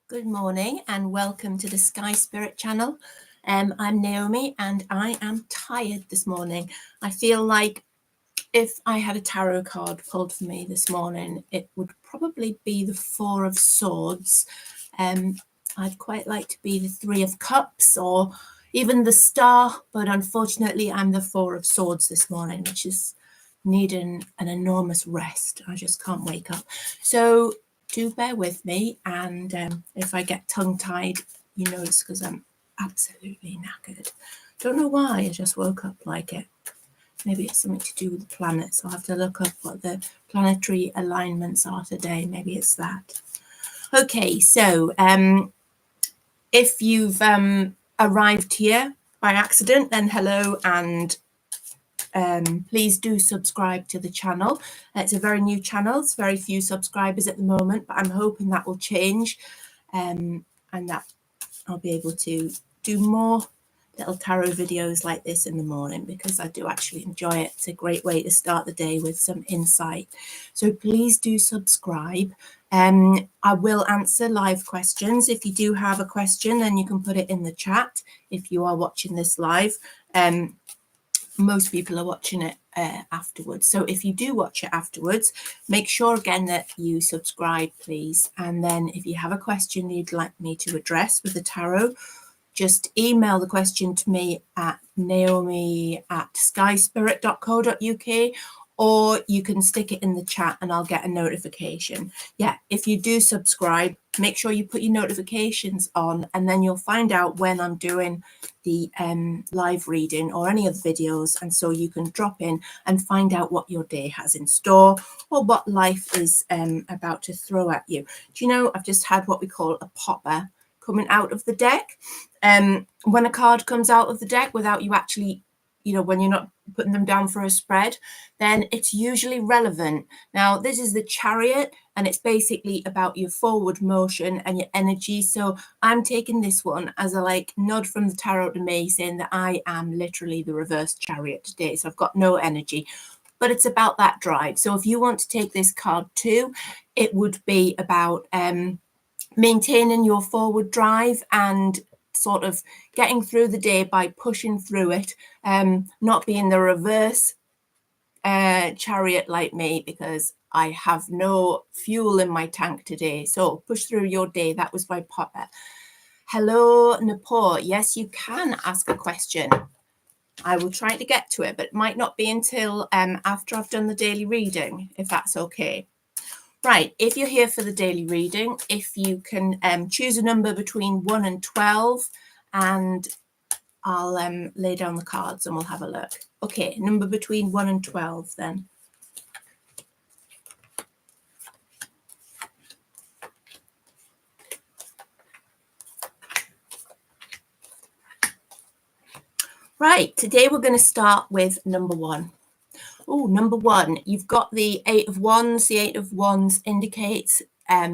Good morning and welcome to the Sky Spirit channel. I'm Naomi and I am tired this morning. I feel like if I had a tarot card pulled for me this morning, it would probably be the Four of Swords. I'd quite like to be the Three of Cups or even the Star, but unfortunately I'm the Four of Swords this morning, which is needing an enormous rest. I just can't wake up. So do bear with me, and if I get tongue-tied, you know it's because I'm absolutely knackered. Don't know why, I just woke up like it. Maybe it's something to do with the planets. I'll have to look up what the planetary alignments are today. Maybe it's that. Okay, so if you've arrived here by accident, then hello, and please do subscribe to the channel. It's a very new channel. It's very few subscribers at the moment, but I'm hoping that will change and that I'll be able to do more little tarot videos like this in the morning because I do actually enjoy it. It's a great way to start the day with some insight. So please do subscribe. I will answer live questions. If you do have a question, then you can put it in the chat if you are watching this live. Most people are watching it afterwards. So if you do watch it afterwards, make sure again that you subscribe, please. And then if you have a question you'd like me to address with the tarot, just email the question to me at naomi@skyspirit.co.uk, or you can stick it in the chat and I'll get a notification. Yeah, if you do subscribe, make sure you put your notifications on, and then you'll find out when I'm doing the live reading or any of the videos, and so you can drop in and find out what your day has in store or what life is about to throw at you. Do you know, I've just had what we call a popper coming out of the deck. When a card comes out of the deck without you actually, you know, when you're not putting them down for a spread, then it's usually relevant. Now, this is the Chariot, and it's basically about your forward motion and your energy. So I'm taking this one as a nod from the tarot to me, saying that I am literally the reverse Chariot today. So I've got no energy, but it's about that drive. So if you want to take this card too, it would be about maintaining your forward drive and sort of getting through the day by pushing through it, not being the reverse Chariot like me, because I have no fuel in my tank today. So push through your day. That was my popper. Hello, Nepal. Yes, you can ask a question. I will try to get to it, but it might not be until after I've done the daily reading, if that's okay. Right, if you're here for the daily reading, if you can choose a number between 1 and 12, and I'll lay down the cards and we'll have a look. Okay, number between 1 and 12 then. Right, today we're going to start with number 1. Oh, number 1, you've got the 8 of Wands. The 8 of Wands indicates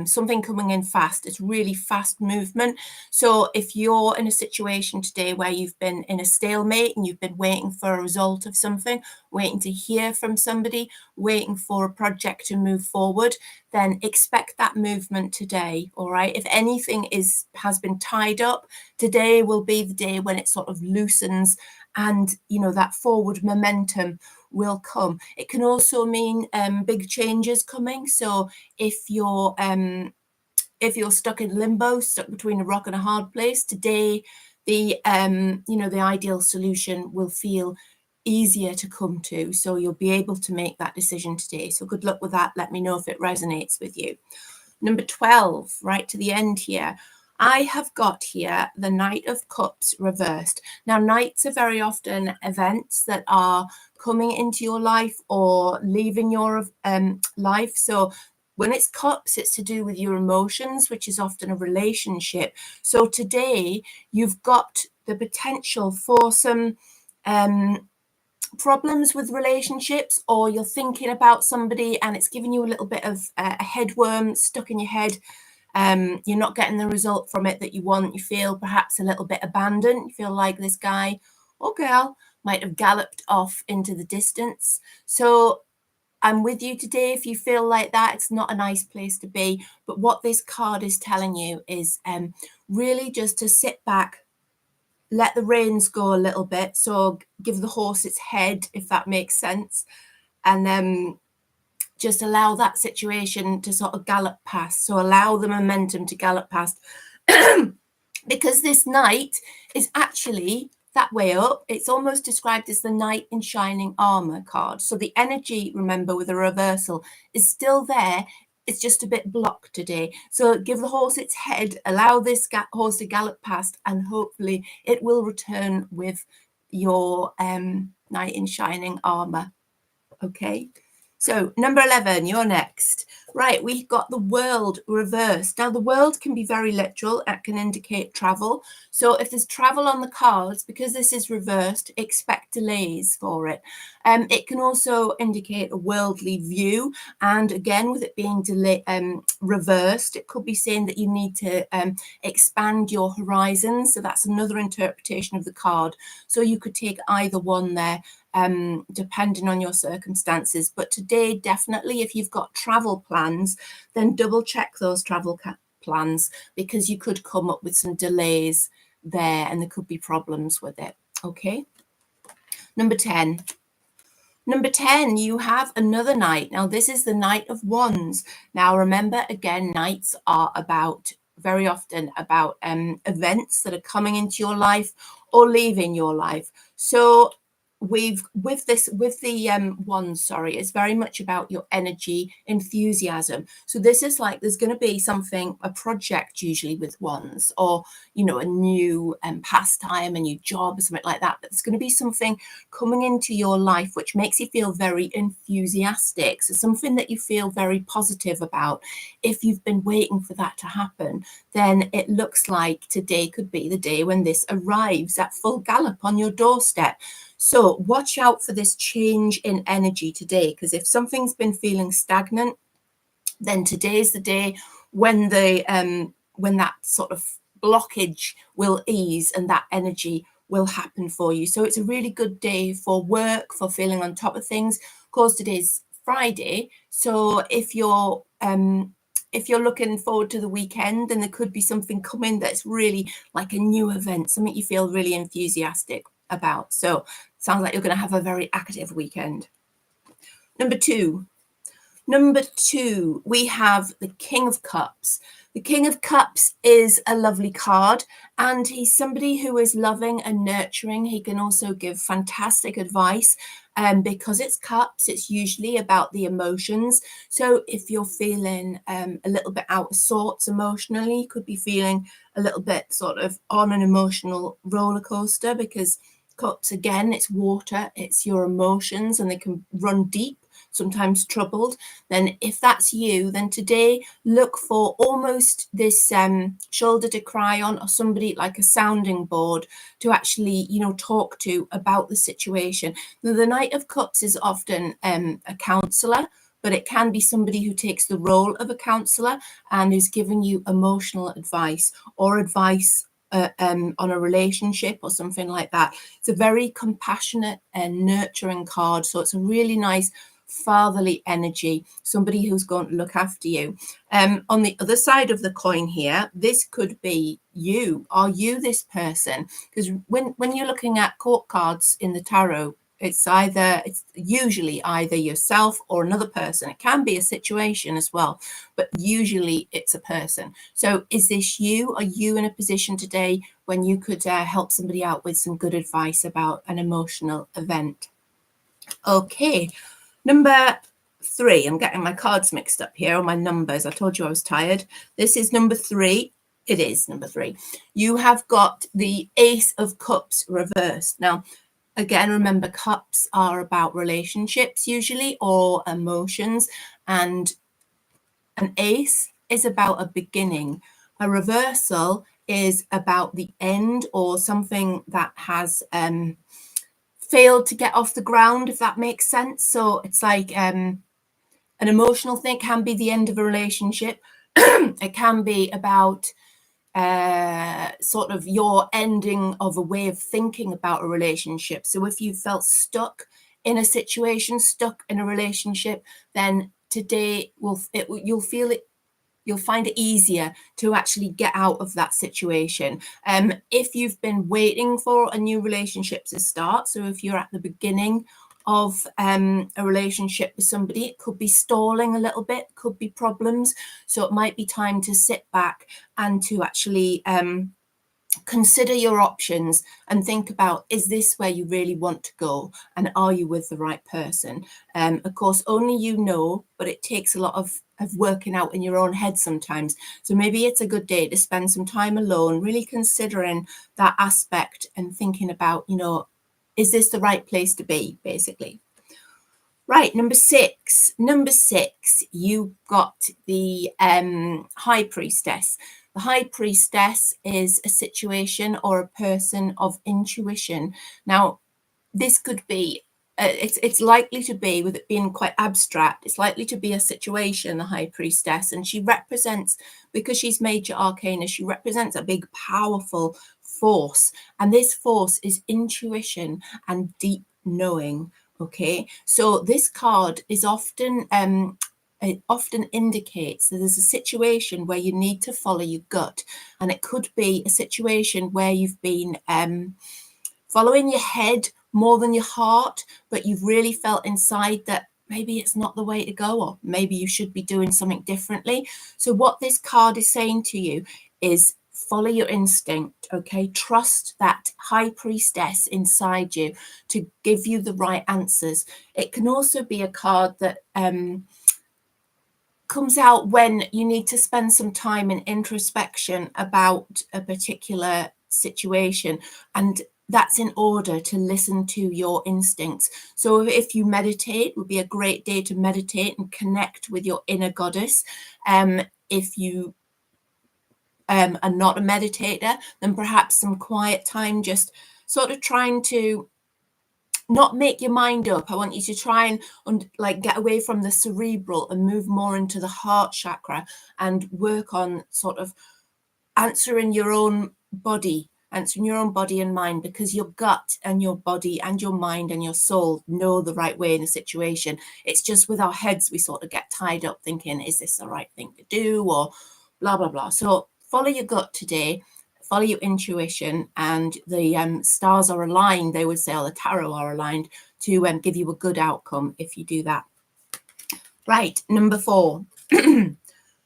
something coming in fast. It's really fast movement. So if you're in a situation today where you've been in a stalemate and you've been waiting for a result of something, waiting to hear from somebody, waiting for a project to move forward, then expect that movement today. All right. If anything has been tied up, today will be the day when it sort of loosens, and you know that forward momentum will come. It can also mean big changes coming. So if you're stuck in limbo, stuck between a rock and a hard place, today the the ideal solution will feel easier to come to. So you'll be able to make that decision today. So good luck with that. Let me know if it resonates with you. Number 12, right to the end here. I have got here the Knight of Cups reversed. Now, knights are very often events that are coming into your life or leaving your life. So when it's cups, it's to do with your emotions, which is often a relationship. So today you've got the potential for some problems with relationships, or you're thinking about somebody and it's giving you a little bit of a headworm stuck in your head. You're not getting the result from it that you want. You feel perhaps a little bit abandoned. You feel like this guy or girl might have galloped off into the distance. So I'm with you today. If you feel like that, it's not a nice place to be. But what this card is telling you is really just to sit back, let the reins go a little bit. So give the horse its head, if that makes sense. And just allow that situation to sort of gallop past. So allow the momentum to gallop past. Because this knight is actually that way up. It's almost described as the knight in shining armor card. So the energy, remember, with a reversal is still there. It's just a bit blocked today. So give the horse its head, allow this horse to gallop past, and hopefully it will return with your knight in shining armor. Okay. So number 11, you're next. Right, we've got the world reversed. Now, the world can be very literal. It can indicate travel. So if there's travel on the cards, because this is reversed, expect delays for it. It can also indicate a worldly view. And again, with it being reversed, it could be saying that you need to expand your horizons. So that's another interpretation of the card. So you could take either one there. Depending on your circumstances. But today, definitely, if you've got travel plans, then double check those travel plans, because you could come up with some delays there and there could be problems with it. Okay. Number 10. Number 10, you have another knight. Now, this is the Knight of Wands. Now, remember, again, knights are very often about events that are coming into your life or leaving your life. So with the wands, sorry, it's very much about your energy, enthusiasm. So this is like there's going to be something, a project usually with wands, or a new pastime, a new job, or something like that. But there's going to be something coming into your life which makes you feel very enthusiastic. So something that you feel very positive about. If you've been waiting for that to happen, then it looks like today could be the day when this arrives at full gallop on your doorstep. So watch out for this change in energy today, because if something's been feeling stagnant, then today's the day when that sort of blockage will ease and that energy will happen for you. So it's a really good day for work, for feeling on top of things. Of course, today's Friday, so if you're looking forward to the weekend, then there could be something coming that's really like a new event, something you feel really enthusiastic about. So sounds like you're going to have a very active weekend. Number two, we have the King of Cups. The King of Cups is a lovely card, and he's somebody who is loving and nurturing. He can also give fantastic advice. Because it's cups, it's usually about the emotions. So if you're feeling a little bit out of sorts emotionally, you could be feeling a little bit sort of on an emotional roller coaster, because cups, again, it's water, it's your emotions, and they can run deep, sometimes troubled. Then if that's you, then today look for almost this shoulder to cry on, or somebody like a sounding board to actually talk to about the situation. Now, the Knight of Cups is often a counselor, but it can be somebody who takes the role of a counselor and is giving you emotional advice or advice on a relationship or something like that. It's a very compassionate and nurturing card, so it's a really nice fatherly energy, somebody who's going to look after you. On the other side of the coin here, this could be you. Are you this person? Because when you're looking at court cards in the tarot, it's usually either yourself or another person. It can be a situation as well, but usually it's a person. So is this you? Are you in a position today when you could help somebody out with some good advice about an emotional event? Okay. Number 3, I'm getting my cards mixed up here, or my numbers. I told you I was tired. This is number 3. It is number 3. You have got the Ace of Cups reversed. Now, again, remember, cups are about relationships usually, or emotions. And an ace is about a beginning. A reversal is about the end, or something that has failed to get off the ground, if that makes sense. So it's like an emotional thing. It can be the end of a relationship. It can be about sort of your ending of a way of thinking about a relationship. So if you felt stuck in a situation, stuck in a relationship, then today you'll feel it. You'll find it easier to actually get out of that situation. If you've been waiting for a new relationship to start, so if you're at the beginning of a relationship with somebody, it could be stalling a little bit, could be problems. So it might be time to sit back and to actually consider your options and think about, is this where you really want to go, and are you with the right person? Of course, only you know, but it takes a lot of working out in your own head sometimes. So maybe it's a good day to spend some time alone, really considering that aspect and thinking about, you know, is this the right place to be, basically? Right, number six, you got the High Priestess. The High Priestess is a situation or a person of intuition. Now, this could be, it's likely to be, with it being quite abstract, it's likely to be a situation, the High Priestess, and she represents, because she's major arcana, she represents a big, powerful force, and this force is intuition and deep knowing. Okay, so this card is often it often indicates that there's a situation where you need to follow your gut, and it could be a situation where you've been following your head more than your heart, but you've really felt inside that maybe it's not the way to go, or maybe you should be doing something differently. So what this card is saying to you is follow your instinct, okay? Trust that High Priestess inside you to give you the right answers. It can also be a card that comes out when you need to spend some time in introspection about a particular situation, and that's in order to listen to your instincts. So if you meditate, it would be a great day to meditate and connect with your inner goddess. If you are not a meditator, then perhaps some quiet time, just sort of trying to not make your mind up. I want you to try and like get away from the cerebral and move more into the heart chakra and work on sort of answering your own body and mind, because your gut and your body and your mind and your soul know the right way in a situation. It's just with our heads we sort of get tied up thinking, is this the right thing to do, or blah blah blah. So follow your gut today, follow your intuition, and the stars are aligned, they would say, or the tarot are aligned to give you a good outcome if you do that. Right, number 4.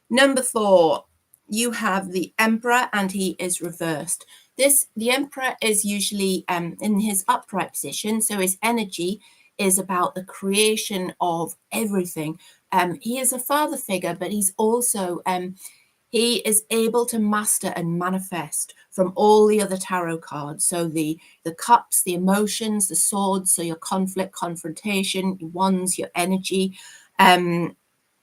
Number 4, you have the Emperor, and he is reversed. The Emperor is usually in his upright position, so his energy is about the creation of everything. He is a father figure, but he's also he is able to master and manifest from all the other tarot cards. So the cups, the emotions, the swords, so your conflict, confrontation, your wands, your energy,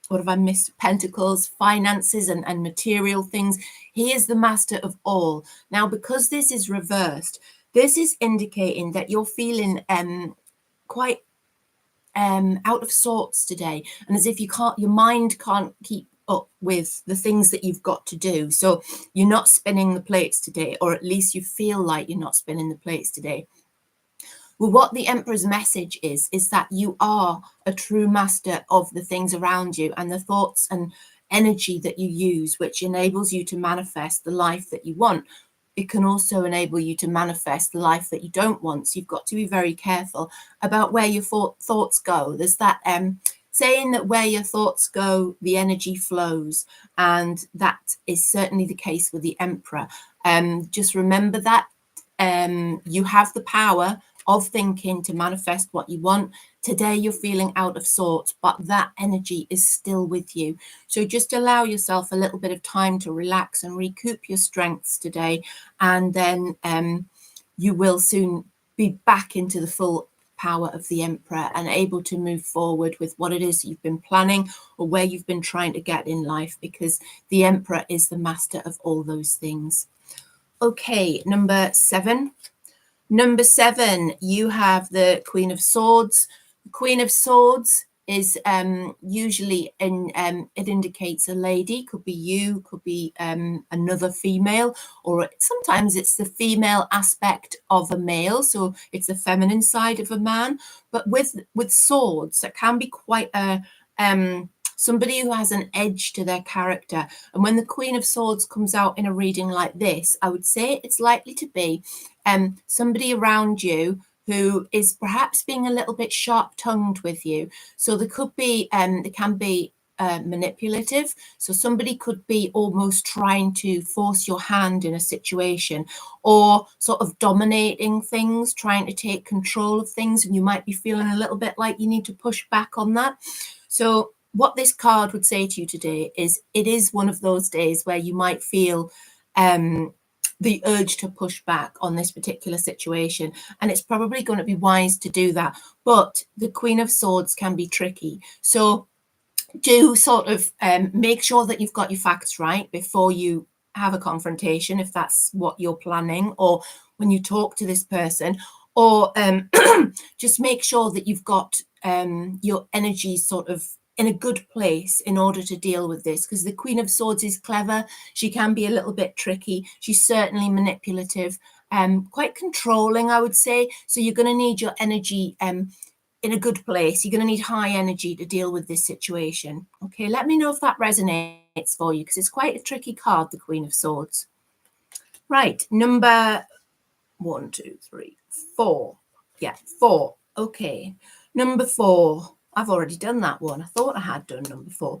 what have I missed? Pentacles, finances, and material things. He is the master of all. Now, because this is reversed, this is indicating that you're feeling quite out of sorts today, and as if your mind can't keep up with the things that you've got to do. So you're not spinning the plates today, or at least you feel like you're not spinning the plates today. Well, what the Emperor's message is that you are a true master of the things around you and the thoughts and energy that you use, which enables you to manifest the life that you want. It can also enable you to manifest the life that you don't want. So you've got to be very careful about where your thoughts go. There's that saying that where your thoughts go, the energy flows. And that is certainly the case with the Emperor. Just remember that you have the power of thinking to manifest what you want. Today you're feeling out of sorts, but that energy is still with you. So just allow yourself a little bit of time to relax and recoup your strengths today, and then you will soon be back into the full power of the Emperor and able to move forward with what it is you've been planning or where you've been trying to get in life, because the Emperor is the master of all those things. Okay, number 7. Number 7, you have the Queen of Swords. The Queen of Swords is usually it indicates a lady, could be you, could be another female, or sometimes it's the female aspect of a male, so it's the feminine side of a man. But with swords, that can be quite a somebody who has an edge to their character. And when the Queen of Swords comes out in a reading like this, I would say it's likely to be somebody around you who is perhaps being a little bit sharp-tongued with you. So there could be, it can be manipulative. So somebody could be almost trying to force your hand in a situation, or sort of dominating things, trying to take control of things, and you might be feeling a little bit like you need to push back on that. So what this card would say to you today is, it is one of those days where you might feel the urge to push back on this particular situation, and it's probably going to be wise to do that. But the Queen of Swords can be tricky, so do sort of make sure that you've got your facts right before you have a confrontation, if that's what you're planning, or when you talk to this person, or just make sure that you've got your energy sort of in a good place in order to deal with this, because the Queen of Swords is clever. She can be a little bit tricky. She's certainly manipulative, quite controlling, I would say. So you're going to need your energy in a good place. You're going to need high energy to deal with this situation. Okay, let me know if that resonates for you, because it's quite a tricky card, the Queen of Swords. Right, number 1, 2, 3, 4. Yeah, 4. Okay, number 4. I've already done that one. I thought I had done number 4.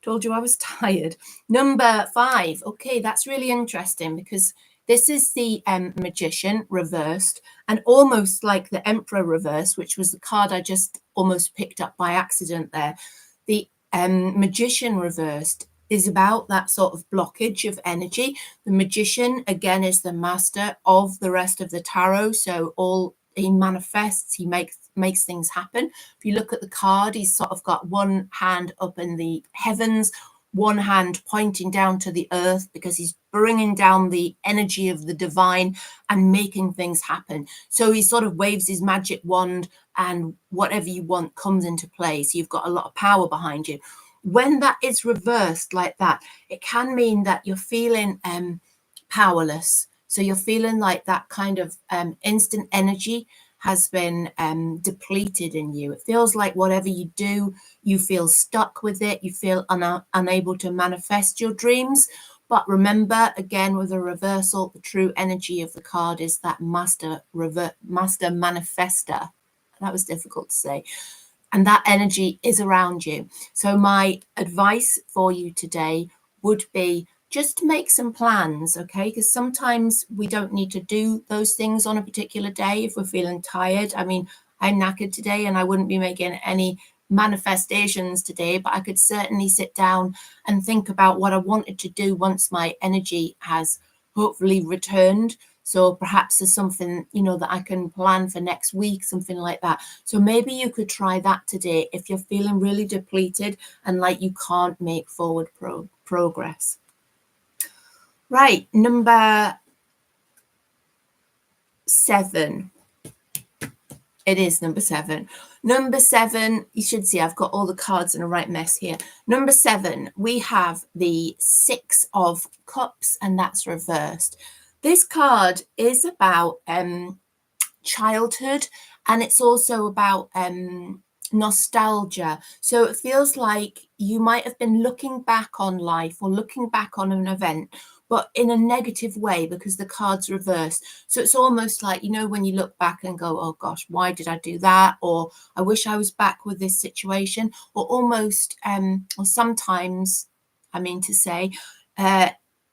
Told you I was tired. Number 5. Okay, that's really interesting, because this is the Magician reversed, and almost like the Emperor reversed, which was the card I just almost picked up by accident there. The Magician reversed is about that sort of blockage of energy. The Magician, again, is the master of the rest of the tarot. So he manifests, he makes things happen. If you look at the card, he's sort of got one hand up in the heavens, one hand pointing down to the earth, because he's bringing down the energy of the divine and making things happen. So he sort of waves his magic wand, and whatever you want comes into play. So you've got a lot of power behind you. When that is reversed like that, it can mean that you're feeling powerless. So you're feeling like that kind of instant energy has been depleted in you. It feels like whatever you do, you feel stuck with it. You feel unable to manifest your dreams. But remember, again, with a reversal, the true energy of the card is that master manifester. That was difficult to say. And that energy is around you. So my advice for you today would be just make some plans, okay? Because sometimes we don't need to do those things on a particular day if we're feeling tired. I mean, I'm knackered today and I wouldn't be making any manifestations today, but I could certainly sit down and think about what I wanted to do once my energy has hopefully returned. So perhaps there's something, that I can plan for next week, something like that. So maybe you could try that today if you're feeling really depleted and like you can't make forward progress. Right, number 7. It is number 7. Number 7, you should see I've got all the cards in a right mess here. Number 7, we have the 6 of Cups, and that's reversed. This card is about childhood, and it's also about nostalgia. So it feels like you might have been looking back on life or looking back on an event, but in a negative way, because the card's reversed. So it's almost like, when you look back and go, oh gosh, why did I do that? Or I wish I was back with this situation. Or almost, or sometimes, I mean to say,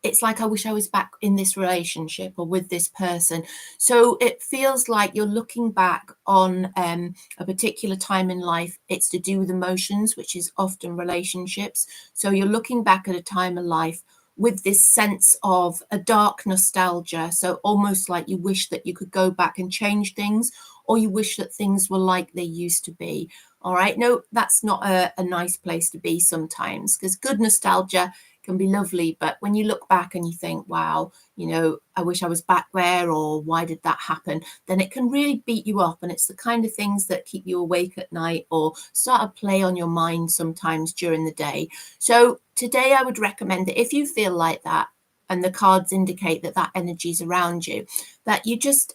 it's like, I wish I was back in this relationship or with this person. So it feels like you're looking back on a particular time in life. It's to do with emotions, which is often relationships. So you're looking back at a time in life with this sense of a dark nostalgia. So almost like you wish that you could go back and change things, or you wish that things were like they used to be. All right. No, that's not a nice place to be sometimes, because good nostalgia can be lovely, but when you look back and you think, wow, you know, I wish I was back there, or why did that happen, then it can really beat you up. And it's the kind of things that keep you awake at night or start to play on your mind sometimes during the day. So today I would recommend that if you feel like that, and the cards indicate that that energy is around you, that you just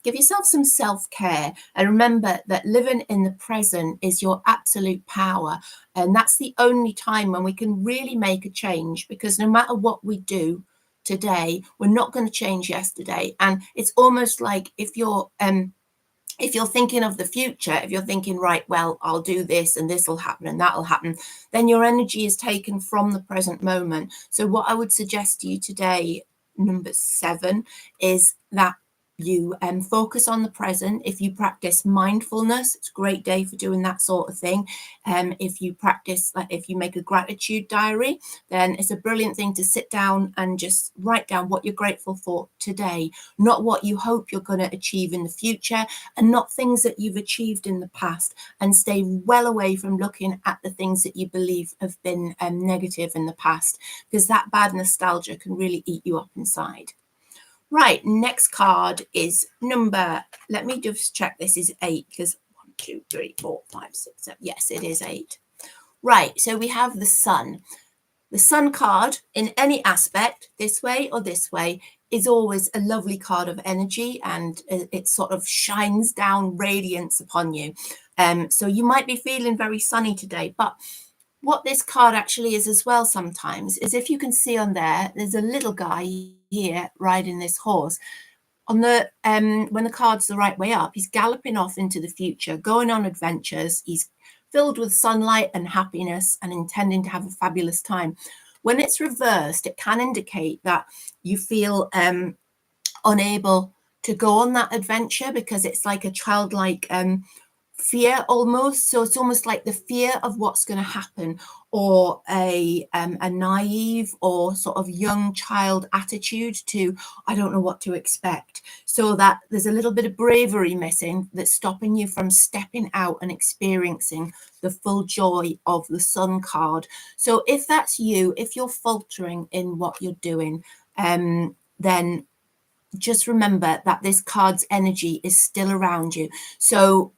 give yourself some self-care, and remember that living in the present is your absolute power. And that's the only time when we can really make a change, because no matter what we do today, we're not going to change yesterday. And it's almost like if you're thinking of the future, if you're thinking, right, well, I'll do this and this will happen and that will happen, then your energy is taken from the present moment. So what I would suggest to you today, number 7, is that you focus on the present. If you practice mindfulness, it's a great day for doing that sort of thing. If you practice, like if you make a gratitude diary, then it's a brilliant thing to sit down and just write down what you're grateful for today, not what you hope you're going to achieve in the future, and not things that you've achieved in the past, and stay well away from looking at the things that you believe have been negative in the past, because that bad nostalgia can really eat you up inside. Right, next card is number, let me just check, this is 8, because 1, 2, 3, 4, 5, 6, 7, yes, it is 8. Right, so we have the Sun. The Sun card, in any aspect, this way or this way, is always a lovely card of energy, and it sort of shines down radiance upon you. So you might be feeling very sunny today, but what this card actually is as well sometimes is, if you can see on there, there's a little guy here riding this horse. On the when the card's the right way up, he's galloping off into the future, going on adventures. He's filled with sunlight and happiness and intending to have a fabulous time. When it's reversed, it can indicate that you feel unable to go on that adventure, because it's like a childlike fear almost. So it's almost like the fear of what's going to happen, or a naive or sort of young child attitude to, I don't know what to expect. So that there's a little bit of bravery missing that's stopping you from stepping out and experiencing the full joy of the Sun card. So if that's you, if you're faltering in what you're doing, then just remember that this card's energy is still around you. So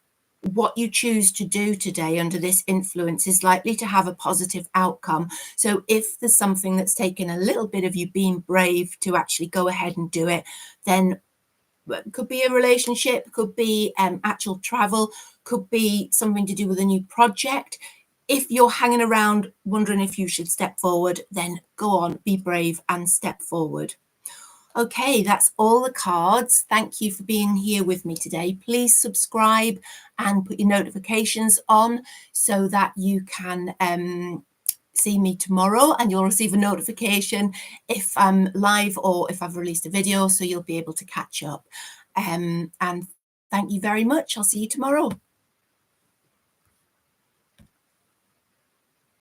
what you choose to do today under this influence is likely to have a positive outcome. So if there's something that's taken a little bit of you being brave to actually go ahead and do it, then it could be a relationship, could be actual travel, could be something to do with a new project. If you're hanging around wondering if you should step forward, then go on, be brave and step forward. Okay, that's all the cards. Thank you for being here with me today. Please subscribe and put your notifications on so that you can see me tomorrow, and you'll receive a notification if I'm live or if I've released a video, so you'll be able to catch up. And thank you very much. I'll see you tomorrow.